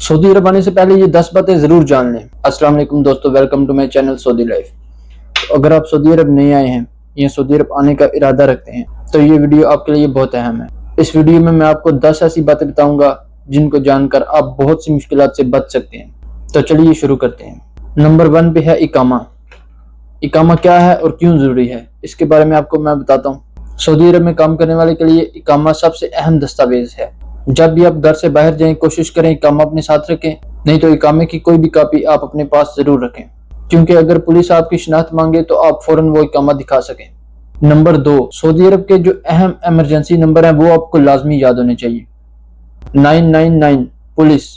Saudi अरब आने से पहले ये 10 बातें जरूर जान लें। अस्सलाम वालेकुम दोस्तों, welcome to my channel Saudi life. अगर आप सऊदी अरब नहीं आए हैं या सऊदी अरब आने का इरादा रखते हैं तो ये वीडियो आपके लिए बहुत अहम है। इस वीडियो में मैं आपको 10 ऐसी बातें बताऊंगा जिनको जानकर आप बहुत सी मुश्किलात से बच सकते हैं। तो चलिए शुरू करते हैं। नंबर 1 पे है इकामा। इकामा क्या है और क्यों जरूरी है, इसके बारे में आपको मैं बताता हूँ। सऊदी अरब में काम करने वाले के लिए इकामा सबसे अहम दस्तावेज है। जब भी आप घर से बाहर जाएं, कोशिश करें इकामा अपने साथ रखें, नहीं तो इकामे की कोई भी कॉपी आप अपने पास जरूर रखें, क्योंकि अगर पुलिस आपकी शनाख्त मांगे तो आप फौरन वो इकामा दिखा सकें। नंबर 2, सऊदी अरब के जो अहम इमरजेंसी नंबर हैं वो आपको लाजमी याद होने चाहिए। 999 पुलिस,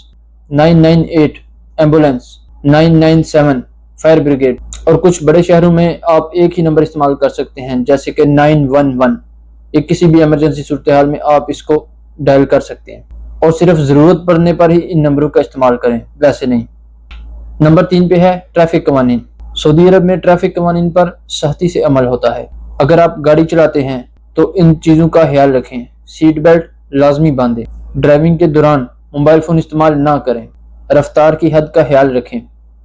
998 एम्बुलेंस, 997 फायर ब्रिगेड। और कुछ बड़े शहरों में आप एक ही नंबर इस्तेमाल कर सकते हैं, जैसे कि 911। ये किसी भी इमरजेंसी सूरत हाल में आप इसको डायल कर सकते हैं और सिर्फ जरूरत पड़ने पर ही इन नंबरों का इस्तेमाल करें, वैसे नहीं। नंबर 3 पे है ट्रैफिक कवानीन। सऊदी अरब में ट्रैफिक कवानीन पर सख्ती से अमल होता है। अगर आप गाड़ी चलाते हैं तो इन चीजों का ख्याल रखें। सीट बेल्ट लाजमी बांधें, ड्राइविंग के दौरान मोबाइल फोन इस्तेमाल ना करें, रफ्तार की हद का ख्याल रखें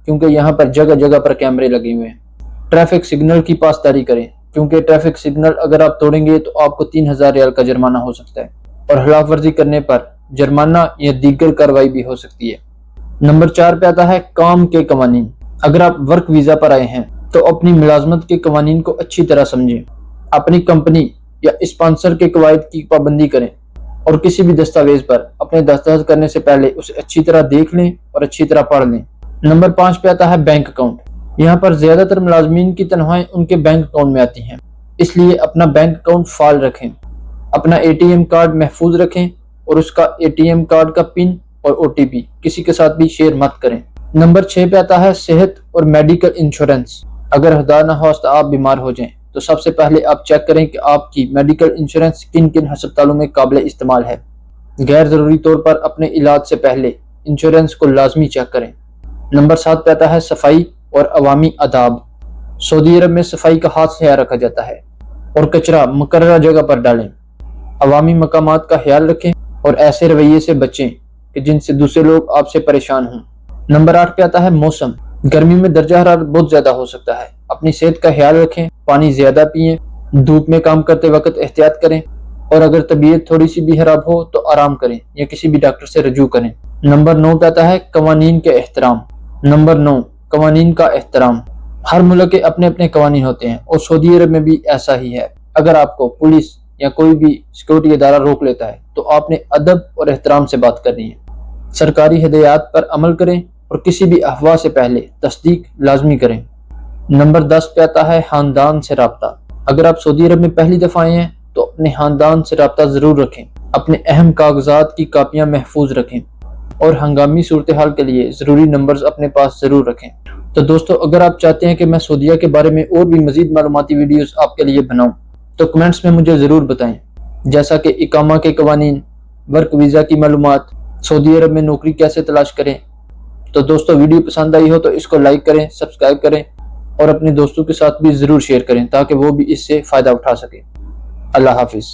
क्योंकि यहाँ पर जगह जगह पर कैमरे लगे हुए हैं। ट्रैफिक सिग्नल की पासदारी करें, क्योंकि ट्रैफिक सिग्नल अगर आप तोड़ेंगे तो आपको 3000 रियाल का जुर्माना हो सकता है और खिलाफ वर्जी करने पर जुर्माना या दीगर कार्रवाई भी हो सकती है। नंबर 4 पे आता है काम के कवानीन। अगर आप वर्क वीजा पर आए हैं तो अपनी मुलाजमत के कवानीन को अच्छी तरह समझें। अपनी कंपनी या स्पॉन्सर के कवायद की पाबंदी करें और किसी भी दस्तावेज पर अपने दस्तखत करने से पहले उसे अच्छी तरह देख लें और अच्छी तरह पढ़ लें। नंबर 5 पे आता है बैंक अकाउंट। यहाँ पर ज्यादातर मुलाजमीन की तनख्वाहें उनके बैंक अकाउंट में आती हैं, इसलिए अपना बैंक अकाउंट फाल रखें। अपना एटीएम कार्ड महफूज रखें और उसका एटीएम कार्ड का पिन और ओटीपी किसी के साथ भी शेयर मत करें। नंबर 6 पे आता है सेहत और मेडिकल इंश्योरेंस। अगर खुदा न खास्ता आप बीमार हो जाएं तो सबसे पहले आप चेक करें कि आपकी मेडिकल इंश्योरेंस किन किन हस्पतालों में काबिल इस्तेमाल है। गैर जरूरी तौर पर अपने इलाज से पहले इंश्योरेंस को लाजमी चेक करें। नंबर 7 पे आता है सफाई और अवामी आदाब। सऊदी अरब में सफाई का खास ख्याल रखा जाता है और कचरा मुकर्रर जगह पर डालें। अवामी मकामात का ख्याल रखें और ऐसे रवैये से बचें कि जिनसे दूसरे लोग आपसे परेशान हों। नंबर 8 पे आता है मौसम। गर्मी में दर्जा हरारत बहुत ज्यादा हो सकता है। अपनी सेहत का ख्याल रखें, पानी ज्यादा पिएं, धूप में काम करते वक्त एहतियात करें और अगर तबीयत थोड़ी सी भी खराब हो तो आराम करें या किसी भी डॉक्टर से रजू करें। नंबर 9 पे आता है कवानीन के एहतराम। नंबर 9, कवानीन का एहतराम। हर मुल्क के अपने अपने कवानीन होते हैं और सऊदी अरब में भी ऐसा ही है। अगर आपको पुलिस या कोई भी सिक्योरिटी इदारा रोक लेता है तो आपने अदब और एहतराम से बात करनी है। सरकारी हिदायत पर अमल करें और किसी भी अफवाह से पहले तस्दीक लाजमी करें। नंबर 10 पे आता है खानदान से राब्ता। अगर आप सऊदी अरब में पहली दफा आए हैं तो अपने खानदान से राब्ता जरूर रखें। अपने अहम कागजात की कापियां महफूज रखें और हंगामी सूरत हाल के लिए जरूरी नंबर्स अपने पास जरूर रखें। तो दोस्तों, अगर आप चाहते हैं कि मैं सऊदीया के बारे में और भी मजीद मालूमाती वीडियोस आपके लिए बनाऊं तो कमेंट्स में मुझे ज़रूर बताएं, जैसा कि इकामा के कवानीन, वर्क वीज़ा की मालूमात, सऊदी अरब में नौकरी कैसे तलाश करें। तो दोस्तों, वीडियो पसंद आई हो तो इसको लाइक करें, सब्सक्राइब करें और अपने दोस्तों के साथ भी ज़रूर शेयर करें ताकि वो भी इससे फ़ायदा उठा सकें। अल्लाह हाफिज़।